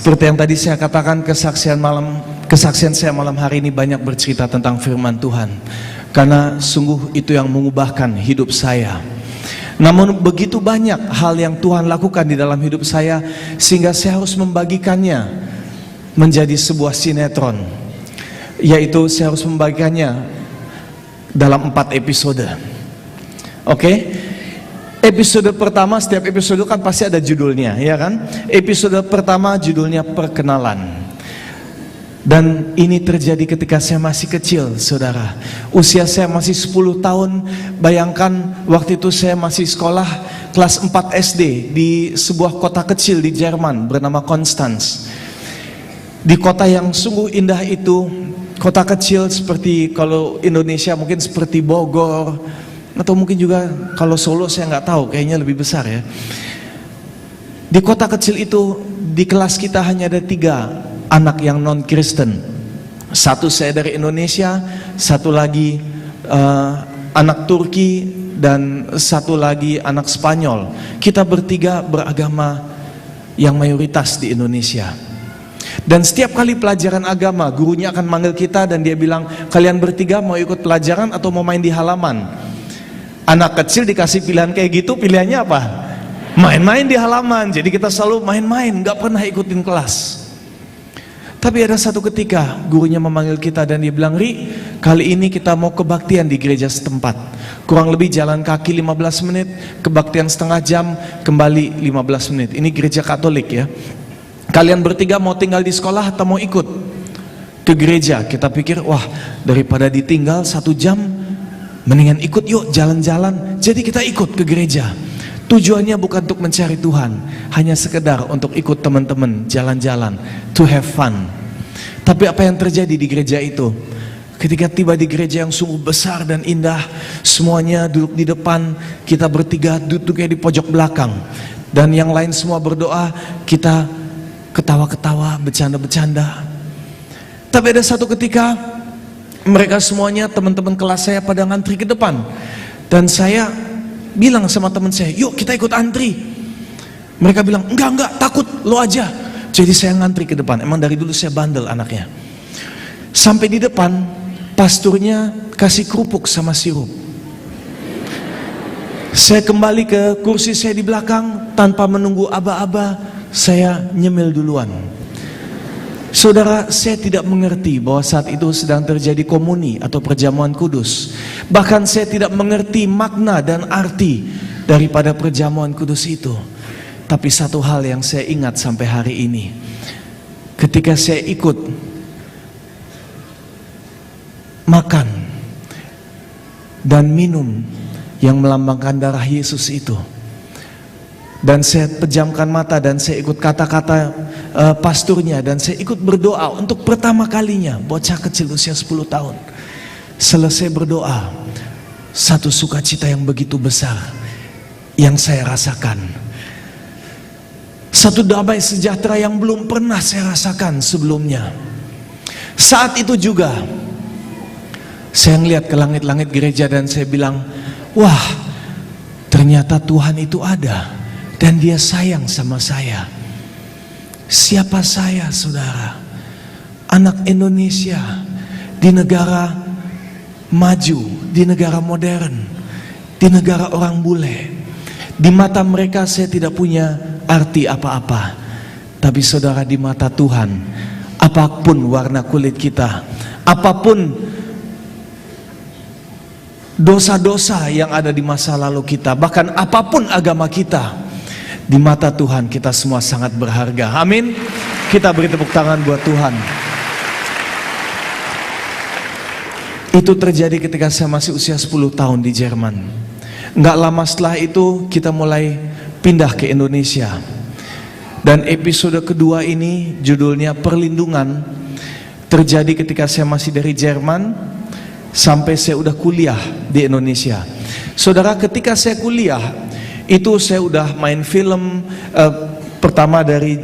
Seperti yang tadi saya katakan, kesaksian saya malam hari ini banyak bercerita tentang firman Tuhan, karena sungguh itu yang mengubahkan hidup saya. Namun begitu banyak hal yang Tuhan lakukan di dalam hidup saya, sehingga saya harus membagikannya menjadi sebuah sinetron, yaitu saya harus membagikannya dalam 4 episode. Oke? Episode pertama, setiap episode kan pasti ada judulnya, ya kan? Episode pertama judulnya perkenalan. Dan ini terjadi ketika saya masih kecil, saudara. Usia saya masih 10 tahun. Bayangkan waktu itu saya masih sekolah kelas 4 SD di sebuah kota kecil di Jerman bernama Konstanz. Di kota yang sungguh indah itu, kota kecil seperti kalau Indonesia mungkin seperti Bogor, atau mungkin juga kalau Solo saya nggak tahu, kayaknya lebih besar ya. Di kota kecil itu, di kelas kita hanya ada 3 anak yang non-Kristen. Satu saya dari Indonesia, satu lagi anak Turki, dan satu lagi anak Spanyol. Kita bertiga beragama yang mayoritas di Indonesia. Dan setiap kali pelajaran agama, gurunya akan manggil kita dan dia bilang, kalian bertiga mau ikut pelajaran atau mau main di halaman? Anak kecil dikasih pilihan kayak gitu, pilihannya apa? Main-main di halaman. Jadi kita selalu main-main, gak pernah ikutin kelas. Tapi ada satu ketika gurunya memanggil kita dan dia bilang, Ri, kali ini kita mau kebaktian di gereja setempat. Kurang lebih jalan kaki 15 menit, kebaktian setengah jam, kembali 15 menit. Ini gereja Katolik ya. Kalian bertiga mau tinggal di sekolah atau mau ikut ke gereja? Kita pikir, wah, daripada ditinggal 1 jam, mendingan ikut yuk jalan-jalan. Jadi kita ikut ke gereja. Tujuannya bukan untuk mencari Tuhan, hanya sekedar untuk ikut teman-teman jalan-jalan, to have fun. Tapi apa yang terjadi di gereja itu? Ketika tiba di gereja yang sungguh besar dan indah, semuanya duduk di depan, kita bertiga duduknya di pojok belakang, dan yang lain semua berdoa, kita ketawa-ketawa, bercanda-bercanda. Tapi ada satu ketika mereka semuanya, teman-teman kelas saya pada ngantri ke depan. Dan saya bilang sama teman saya, yuk kita ikut antri. Mereka bilang, enggak, takut, lo aja. Jadi saya ngantri ke depan. Emang dari dulu saya bandel anaknya. Sampai di depan, pasturnya kasih kerupuk sama sirup. Saya kembali ke kursi saya di belakang, tanpa menunggu aba-aba, saya nyemil duluan. Saudara, saya tidak mengerti bahwa saat itu sedang terjadi komuni atau perjamuan kudus. Bahkan saya tidak mengerti makna dan arti daripada perjamuan kudus itu. Tapi satu hal yang saya ingat sampai hari ini, ketika saya ikut makan dan minum yang melambangkan darah Yesus itu, dan saya pejamkan mata dan saya ikut kata-kata pasturnya, dan saya ikut berdoa untuk pertama kalinya, bocah kecil usia 10 tahun. Selesai berdoa, satu sukacita yang begitu besar yang saya rasakan. Satu damai sejahtera yang belum pernah saya rasakan sebelumnya. Saat itu juga saya melihat ke langit-langit gereja dan saya bilang, wah, ternyata Tuhan itu ada dan Dia sayang sama saya. Siapa saya, saudara? Anak Indonesia di negara maju, di negara modern, di negara orang bule. Di mata mereka saya tidak punya arti apa-apa. Tapi saudara, di mata Tuhan, apapun warna kulit kita, apapun dosa-dosa yang ada di masa lalu kita, bahkan apapun agama kita, di mata Tuhan kita semua sangat berharga. Amin. Kita beri tepuk tangan buat Tuhan. Itu terjadi ketika saya masih usia 10 tahun di Jerman. Nggak lama setelah itu kita mulai pindah ke Indonesia. Dan episode kedua ini judulnya Perlindungan. Terjadi ketika saya masih dari Jerman sampai saya udah kuliah di Indonesia. Saudara, ketika saya kuliah itu saya udah main film, pertama dari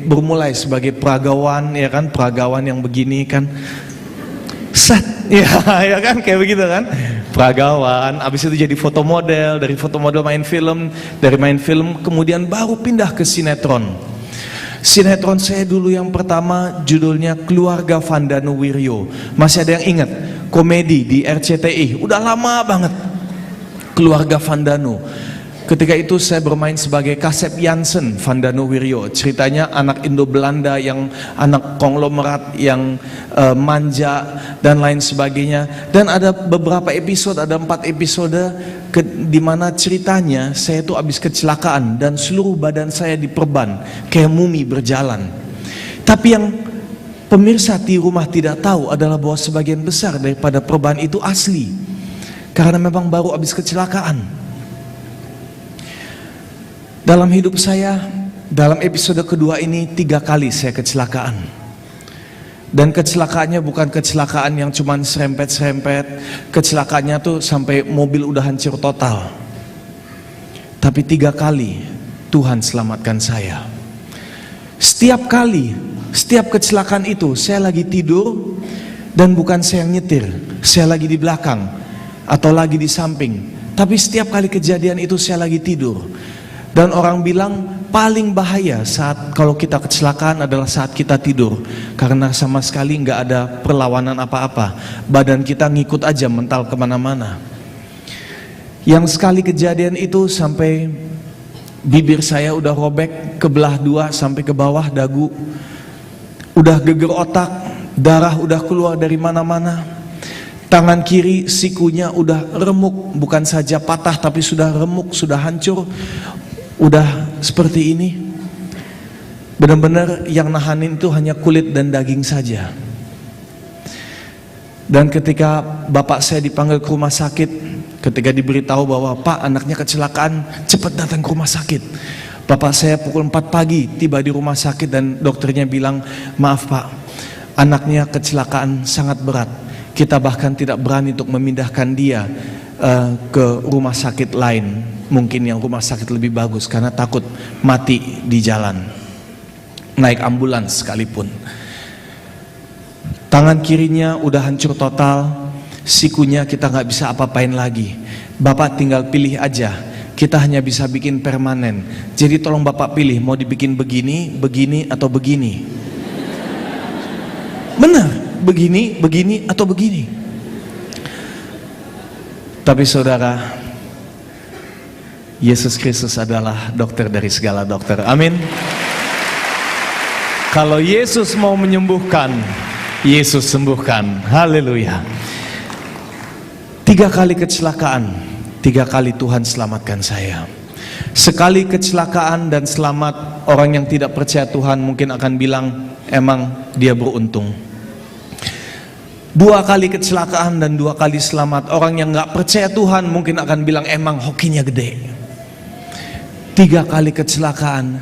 bermulai sebagai peragawan, ya kan, peragawan yang begini kan, set, ya kan, kayak begitu kan, peragawan. Abis itu jadi fotomodel, dari fotomodel main film, dari main film kemudian baru pindah ke sinetron. Sinetron saya dulu yang pertama judulnya Keluarga Vandanu Wiryo. Masih ada yang ingat? Komedi di RCTI. Udah lama banget. Keluarga Vandanu. Ketika itu saya bermain sebagai Kasep Jansen Vandanu Wiryo. Ceritanya anak Indo-Belanda yang anak konglomerat yang manja dan lain sebagainya. Dan ada beberapa episode, ada 4 episode di mana ceritanya saya itu habis kecelakaan dan seluruh badan saya diperban kayak mumi berjalan. Tapi yang pemirsa di rumah tidak tahu adalah bahwa sebagian besar daripada perban itu asli, karena memang baru habis kecelakaan. Dalam hidup saya, dalam episode kedua ini 3 kali saya kecelakaan. Dan kecelakaannya bukan kecelakaan yang cuman serempet-serempet. Kecelakaannya tuh sampai mobil udah hancur total. Tapi 3 kali Tuhan selamatkan saya. Setiap kali, setiap kecelakaan itu saya lagi tidur dan bukan saya yang nyetir, saya lagi di belakang atau lagi di samping. Tapi setiap kali kejadian itu saya lagi tidur. Dan orang bilang paling bahaya saat kalau kita kecelakaan adalah saat kita tidur, karena sama sekali nggak ada perlawanan apa-apa, badan kita ngikut aja mental kemana-mana. Yang sekali kejadian itu sampai bibir saya udah robek kebelah 2 sampai ke bawah dagu, udah geger otak, darah udah keluar dari mana-mana. Tangan kiri sikunya udah remuk, bukan saja patah tapi sudah remuk, sudah hancur. Udah seperti ini. Benar-benar yang nahanin itu hanya kulit dan daging saja. Dan ketika bapak saya dipanggil ke rumah sakit, ketika diberitahu bahwa Pak, anaknya kecelakaan, cepat datang ke rumah sakit. Bapak saya pukul 4 pagi tiba di rumah sakit dan dokternya bilang, maaf Pak, anaknya kecelakaan sangat berat. Kita bahkan tidak berani untuk memindahkan dia ke rumah sakit lain, mungkin yang rumah sakit lebih bagus, karena takut mati di jalan, naik ambulans sekalipun. Tangan kirinya udah hancur total, sikunya kita nggak bisa apa-apain lagi. Bapak tinggal pilih aja, kita hanya bisa bikin permanen. Jadi tolong Bapak pilih, mau dibikin begini, begini, atau begini. Benar, begini, begini, atau begini. Tapi saudara, Yesus Kristus adalah dokter dari segala dokter. Amin. Kalau Yesus mau menyembuhkan, Yesus sembuhkan. Haleluya. 3 kali kecelakaan, 3 kali Tuhan selamatkan saya. Sekali kecelakaan dan selamat, orang yang tidak percaya Tuhan mungkin akan bilang, emang dia beruntung. 2 kali kecelakaan dan 2 kali selamat, orang yang gak percaya Tuhan mungkin akan bilang, emang hokinya gede. 3 kali kecelakaan,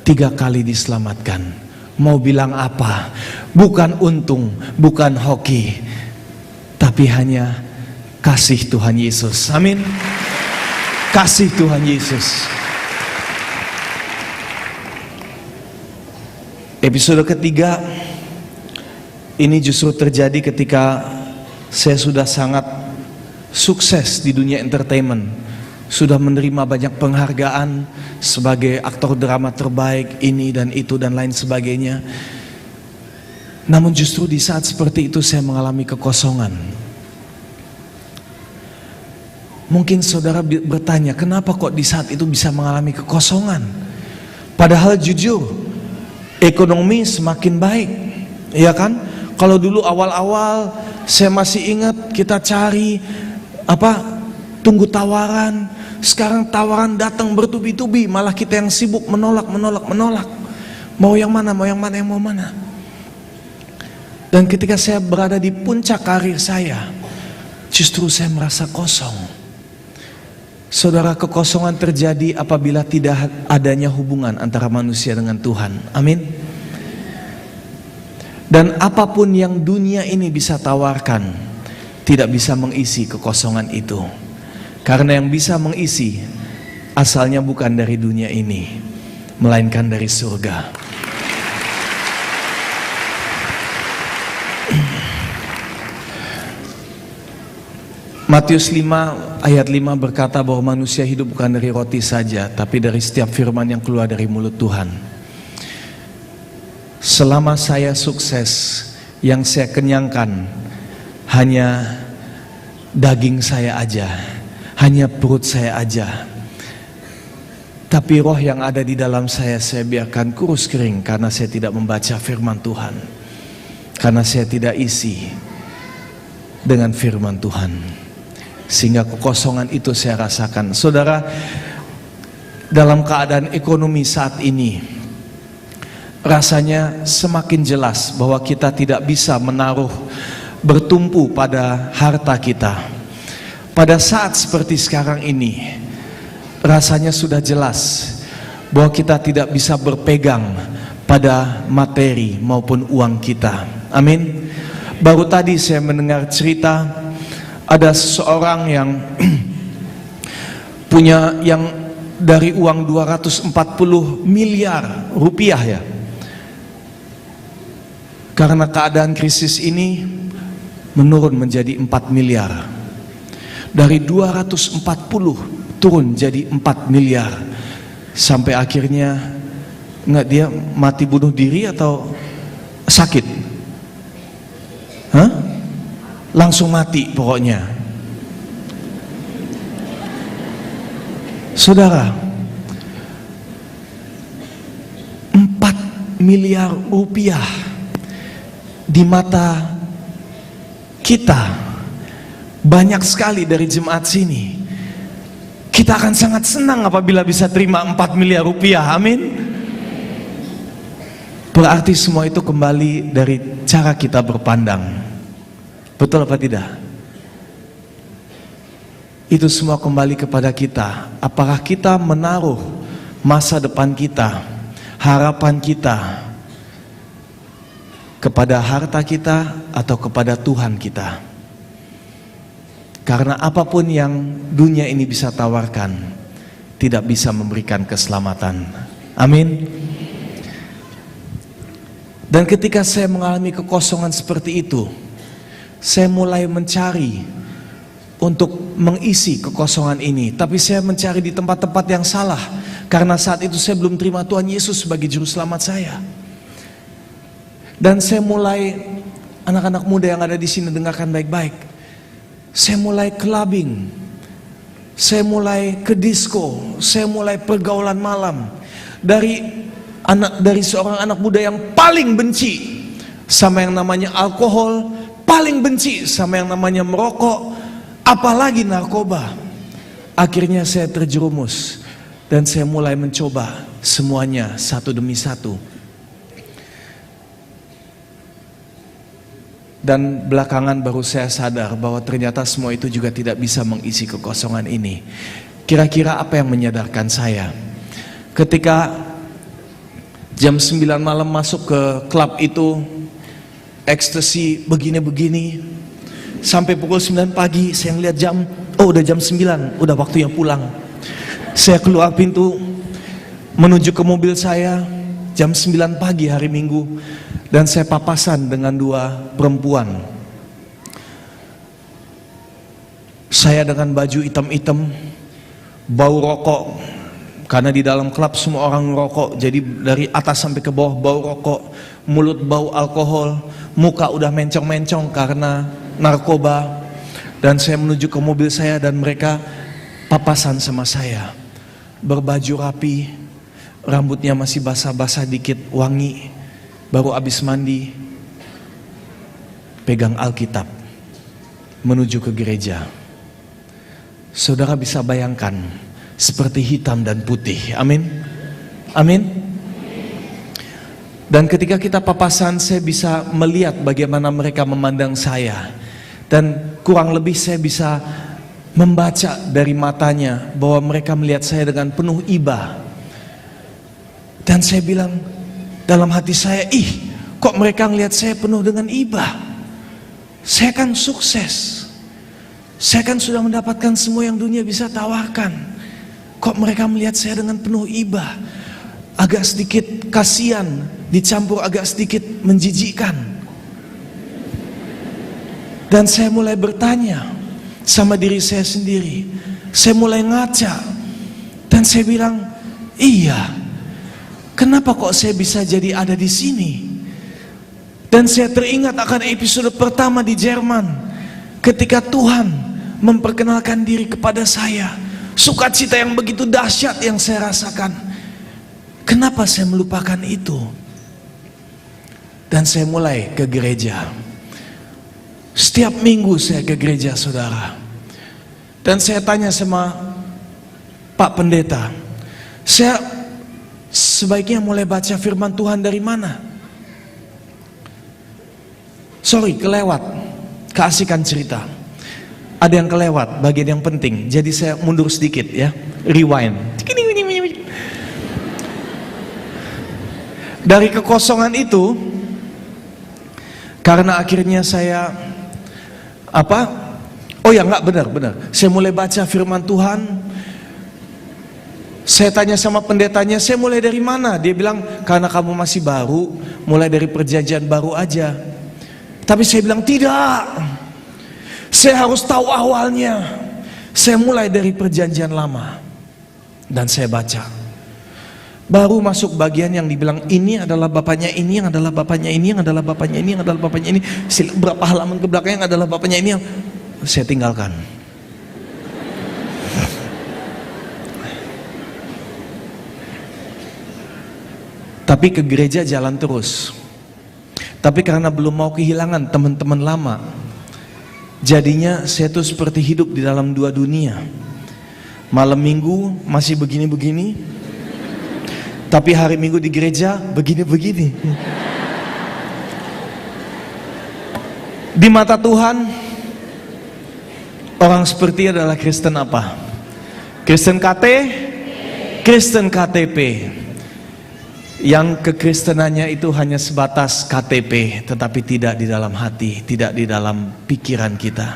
3 kali diselamatkan. Mau bilang apa? Bukan untung, bukan hoki, tapi hanya kasih Tuhan Yesus. Amin. Kasih Tuhan Yesus. Episode ketiga ini justru terjadi ketika saya sudah sangat sukses di dunia entertainment, sudah menerima banyak penghargaan sebagai aktor drama terbaik, ini dan itu dan lain sebagainya. Namun justru di saat seperti itu saya mengalami kekosongan. Mungkin saudara bertanya, kenapa kok di saat itu bisa mengalami kekosongan? Padahal jujur, ekonomi semakin baik, ya kan? Kalau dulu awal-awal saya masih ingat kita cari tunggu tawaran. Sekarang tawaran datang bertubi-tubi, malah kita yang sibuk menolak. Mau yang mana, yang mau mana. Dan ketika saya berada di puncak karir saya, justru saya merasa kosong. Saudara, kekosongan terjadi apabila tidak adanya hubungan antara manusia dengan Tuhan. Amin. Dan apapun yang dunia ini bisa tawarkan, tidak bisa mengisi kekosongan itu. Karena yang bisa mengisi asalnya bukan dari dunia ini, melainkan dari surga. Matius 5 ayat 5 berkata bahwa manusia hidup bukan dari roti saja, tapi dari setiap firman yang keluar dari mulut Tuhan. selama saya sukses, yang saya kenyangkan hanya daging saya aja, hanya perut saya aja. Tapi roh yang ada di dalam saya biarkan kurus kering karena saya tidak membaca firman Tuhan, karena saya tidak isi dengan firman Tuhan. Sehingga kekosongan itu saya rasakan. Saudara, dalam keadaan ekonomi saat ini, rasanya semakin jelas bahwa kita tidak bisa menaruh bertumpu pada harta kita. Pada saat seperti sekarang ini, rasanya sudah jelas bahwa kita tidak bisa berpegang pada materi maupun uang kita. Amin. Baru tadi saya mendengar cerita ada seseorang yang punya yang dari uang 240 miliar rupiah ya. Karena keadaan krisis ini menurun menjadi 4 miliar. Dari 240 turun jadi 4 miliar. Sampai akhirnya enggak, dia mati bunuh diri atau sakit? Hah? Langsung mati pokoknya. Saudara, 4 miliar rupiah di mata kita banyak sekali dari jemaat sini. Kita akan sangat senang apabila bisa terima 4 miliar rupiah, amin. Berarti semua itu kembali dari cara kita berpandang. Betul apa tidak? Itu semua kembali kepada kita. Apakah kita menaruh masa depan kita, harapan kita kepada harta kita atau kepada Tuhan kita? Karena apapun yang dunia ini bisa tawarkan tidak bisa memberikan keselamatan. Amin. Dan ketika saya mengalami kekosongan seperti itu, saya mulai mencari untuk mengisi kekosongan ini. Tapi saya mencari di tempat-tempat yang salah, karena saat itu saya belum terima Tuhan Yesus sebagai juru selamat saya. Dan saya mulai, anak-anak muda yang ada di sini dengarkan baik-baik. Saya mulai clubbing, saya mulai ke disco, saya mulai pergaulan malam. Dari seorang anak muda yang paling benci sama yang namanya alkohol, paling benci sama yang namanya merokok, apalagi narkoba. Akhirnya saya terjerumus dan saya mulai mencoba semuanya satu demi satu. Dan belakangan baru saya sadar bahwa ternyata semua itu juga tidak bisa mengisi kekosongan ini. Kira-kira apa yang menyadarkan saya? Ketika jam 9 malam masuk ke klub itu, ekstasi begini-begini, sampai pukul 9 pagi saya ngeliat jam, oh udah jam 9, udah waktunya pulang. Saya keluar pintu menuju ke mobil saya, jam 9 pagi hari Minggu. Dan saya papasan dengan 2 perempuan. Saya dengan baju hitam-hitam, bau rokok, karena di dalam klub semua orang ngerokok. Jadi dari atas sampai ke bawah bau rokok, mulut bau alkohol, muka udah mencong-mencong karena narkoba. Dan saya menuju ke mobil saya dan mereka papasan sama saya. Berbaju rapi, rambutnya masih basah-basah dikit, wangi. Baru habis mandi, pegang Alkitab, menuju ke gereja. Saudara bisa bayangkan, seperti hitam dan putih, amin? Amin? Dan ketika kita papasan, saya bisa melihat bagaimana mereka memandang saya. Dan kurang lebih saya bisa membaca dari matanya, bahwa mereka melihat saya dengan penuh iba. Dan saya bilang, dalam hati saya, kok mereka ngelihat saya penuh dengan iba? Saya kan sukses, saya kan sudah mendapatkan semua yang dunia bisa tawarkan. Kok mereka melihat saya dengan penuh iba? Agak sedikit kasihan, dicampur agak sedikit menjijikkan. Dan saya mulai bertanya sama diri saya sendiri. Saya mulai ngaca, dan saya bilang, iya, kenapa kok saya bisa jadi ada di sini? Dan saya teringat akan episode pertama di Jerman, ketika Tuhan memperkenalkan diri kepada saya. Sukacita yang begitu dahsyat yang saya rasakan. Kenapa saya melupakan itu? Dan saya mulai ke gereja. Setiap minggu saya ke gereja, saudara. Dan saya tanya sama Pak Pendeta, saya sebaiknya mulai baca firman Tuhan dari mana? Sorry, kelewat. Keasikan cerita. Ada yang kelewat, bagian yang penting. Jadi saya mundur sedikit ya. Rewind. Dari kekosongan itu, karena akhirnya saya oh ya, enggak, benar. Saya mulai baca firman Tuhan. Saya tanya sama pendetanya, saya mulai dari mana? Dia bilang, karena kamu masih baru, mulai dari perjanjian baru aja. Tapi saya bilang, tidak, saya harus tahu awalnya. Saya mulai dari perjanjian lama. Dan saya baca. Baru masuk bagian yang dibilang, ini adalah bapaknya ini, yang adalah bapaknya ini, yang adalah bapaknya ini, yang adalah bapaknya ini. Berapa halaman ke belakang yang adalah bapaknya ini, yang saya tinggalkan. Tapi ke gereja jalan terus. Tapi karena belum mau kehilangan teman-teman lama, jadinya saya tuh seperti hidup di dalam dua dunia. Malam minggu masih begini-begini, tapi hari minggu di gereja begini-begini. Di mata Tuhan, orang seperti adalah Kristen apa? Kristen Kristen KTP. Yang kekristenannya itu hanya sebatas KTP, tetapi tidak di dalam hati, tidak di dalam pikiran kita.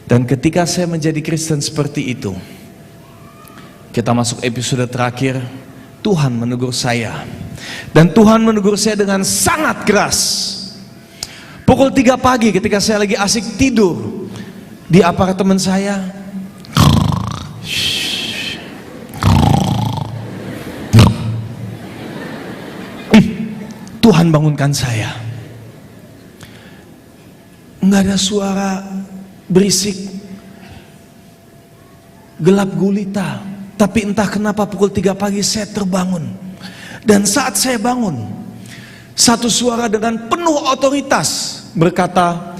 Dan ketika saya menjadi Kristen seperti itu, kita masuk episode terakhir, Tuhan menegur saya. Dan Tuhan menegur saya dengan sangat keras. Pukul 3 pagi ketika saya lagi asik tidur di apartemen saya, Tuhan bangunkan saya. Nggak ada suara berisik, gelap gulita. Tapi entah kenapa pukul 3 pagi saya terbangun. Dan saat saya bangun, satu suara dengan penuh otoritas berkata,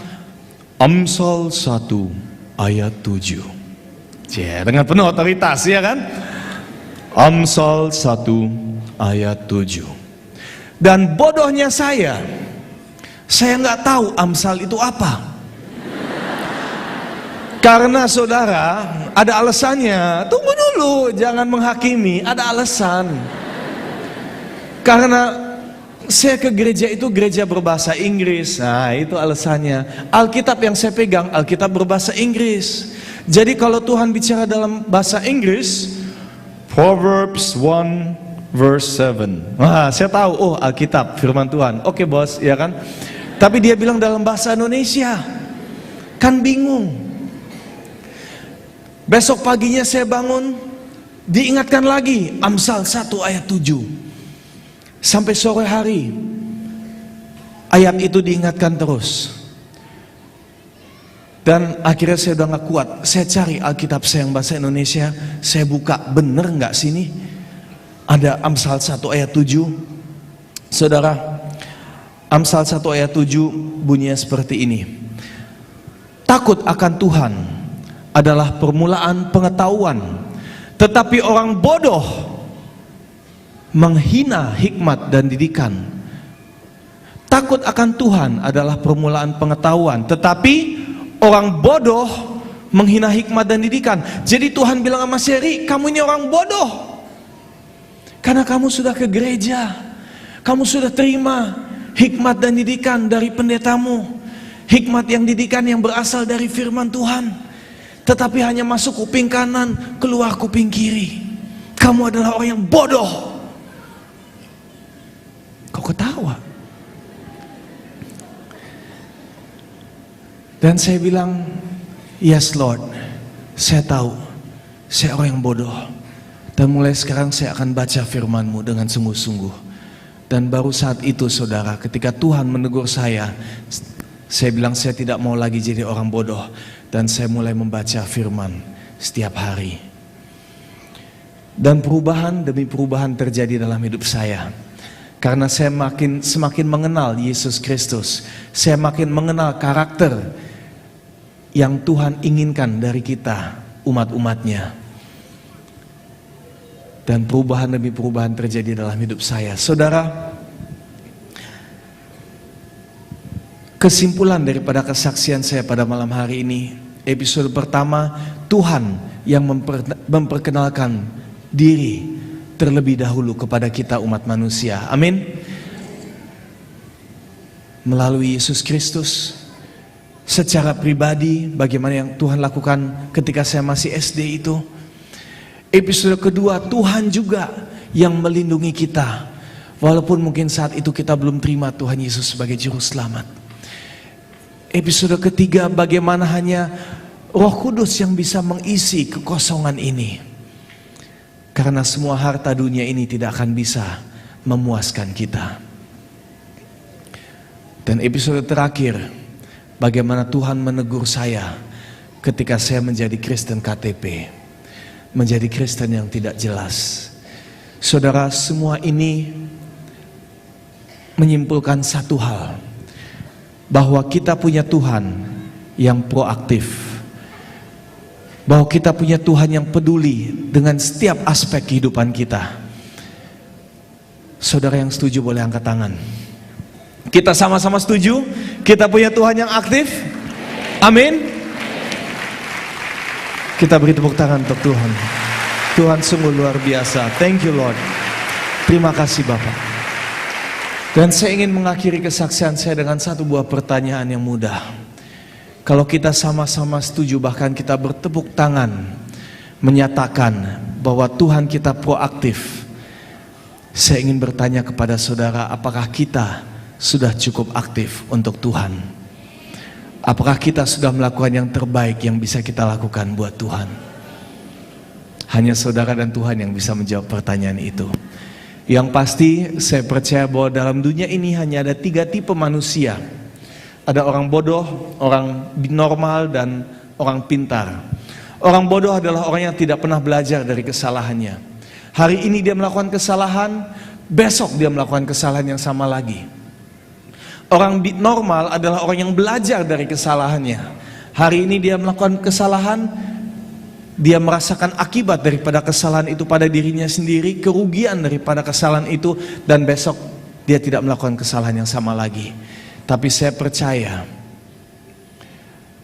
Amsal 1 ayat 7. Dengan penuh otoritas, ya kan? Amsal 1 ayat 7. Dan bodohnya saya nggak tahu Amsal itu apa. Karena saudara, ada alasannya. Tunggu dulu, jangan menghakimi, ada alasan. Karena saya ke gereja itu gereja berbahasa Inggris. Nah, itu alasannya. Alkitab yang saya pegang, Alkitab berbahasa Inggris. Jadi kalau Tuhan bicara dalam bahasa Inggris, Proverbs 1 verse 7. Wah, saya tahu, oh Alkitab, firman Tuhan. Oke bos, ya kan? Tapi dia bilang dalam bahasa Indonesia. Kan bingung. Besok paginya saya bangun, diingatkan lagi Amsal 1 ayat 7. Sampai sore hari, ayat itu diingatkan terus. Dan akhirnya saya udah gak kuat. Saya cari Alkitab saya yang bahasa Indonesia. Saya buka, bener gak sini? Ada Amsal 1 ayat 7. Saudara, Amsal 1 ayat 7 bunyinya seperti ini. Takut akan Tuhan adalah permulaan pengetahuan, tetapi orang bodoh menghina hikmat dan didikan. Takut akan Tuhan adalah permulaan pengetahuan, tetapi orang bodoh menghina hikmat dan didikan. Jadi Tuhan bilang sama Seri, kamu ini orang bodoh. Karena kamu sudah ke gereja, kamu sudah terima hikmat dan didikan dari pendetamu. Hikmat yang didikan yang berasal dari firman Tuhan. Tetapi hanya masuk kuping kanan, keluar kuping kiri. Kamu adalah orang yang bodoh. Kau ketawa. Dan saya bilang, yes Lord, saya tahu, saya orang yang bodoh. Dan mulai sekarang saya akan baca firman-Mu dengan sungguh-sungguh. Dan baru saat itu saudara, ketika Tuhan menegur saya bilang saya tidak mau lagi jadi orang bodoh. Dan saya mulai membaca firman setiap hari. Dan perubahan demi perubahan terjadi dalam hidup saya. Karena saya semakin mengenal Yesus Kristus. Saya makin mengenal karakter yang Tuhan inginkan dari kita, umat-umatnya. Dan perubahan demi perubahan terjadi dalam hidup saya. Saudara, kesimpulan daripada kesaksian saya pada malam hari ini, episode pertama, Tuhan yang memperkenalkan diri terlebih dahulu kepada kita umat manusia. Amin. Melalui Yesus Kristus, secara pribadi, bagaimana yang Tuhan lakukan ketika saya masih SD itu. Episode kedua, Tuhan juga yang melindungi kita, walaupun mungkin saat itu kita belum terima Tuhan Yesus sebagai Juru Selamat. Episode ketiga, bagaimana hanya Roh Kudus yang bisa mengisi kekosongan ini. Karena semua harta dunia ini tidak akan bisa memuaskan kita. Dan episode terakhir, bagaimana Tuhan menegur saya ketika saya menjadi Kristen KTP, menjadi Kristen yang tidak jelas. Saudara, semua ini menyimpulkan satu hal, bahwa kita punya Tuhan yang proaktif, bahwa kita punya Tuhan yang peduli dengan setiap aspek kehidupan kita. Saudara yang setuju boleh angkat tangan. Kita sama-sama setuju, kita punya Tuhan yang aktif. Amin. Kita beri tepuk tangan untuk Tuhan. Tuhan sungguh luar biasa. Thank you Lord. Terima kasih Bapak. Dan saya ingin mengakhiri kesaksian saya dengan satu buah pertanyaan yang mudah. Kalau kita sama-sama setuju, bahkan kita bertepuk tangan menyatakan bahwa Tuhan kita proaktif, saya ingin bertanya kepada saudara, apakah kita sudah cukup aktif untuk Tuhan? Apakah kita sudah melakukan yang terbaik yang bisa kita lakukan buat Tuhan? Hanya saudara dan Tuhan yang bisa menjawab pertanyaan itu. Yang pasti saya percaya bahwa dalam dunia ini hanya ada 3 tipe manusia. Ada orang bodoh, orang normal, dan orang pintar. Orang bodoh adalah orang yang tidak pernah belajar dari kesalahannya. Hari ini dia melakukan kesalahan, besok dia melakukan kesalahan yang sama lagi. Orang normal adalah orang yang belajar dari kesalahannya. Hari ini dia melakukan kesalahan, dia merasakan akibat daripada kesalahan itu pada dirinya sendiri, kerugian daripada kesalahan itu, dan besok dia tidak melakukan kesalahan yang sama lagi. Tapi saya percaya,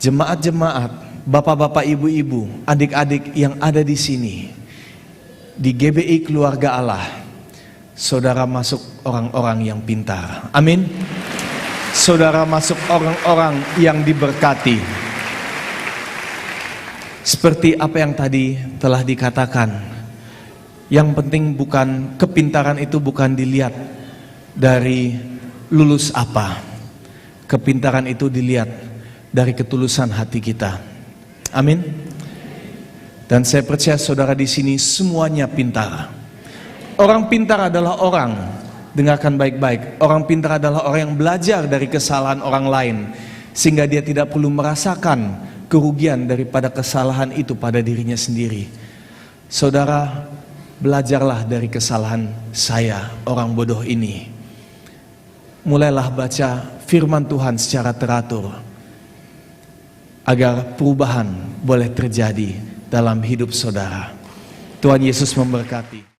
jemaat-jemaat, bapak-bapak, ibu-ibu, adik-adik yang ada di sini, di GBI Keluarga Allah, saudara masuk orang-orang yang pintar. Amin. Saudara masuk orang-orang yang diberkati. Seperti apa yang tadi telah dikatakan, yang penting bukan kepintaran itu bukan dilihat dari lulus apa. Kepintaran itu dilihat dari ketulusan hati kita. Amin. Dan saya percaya saudara di sini semuanya pintar. Orang pintar adalah orang, dengarkan baik-baik, orang pintar adalah orang yang belajar dari kesalahan orang lain, sehingga dia tidak perlu merasakan kerugian daripada kesalahan itu pada dirinya sendiri. Saudara, belajarlah dari kesalahan saya, orang bodoh ini. Mulailah baca firman Tuhan secara teratur, agar perubahan boleh terjadi dalam hidup saudara. Tuhan Yesus memberkati.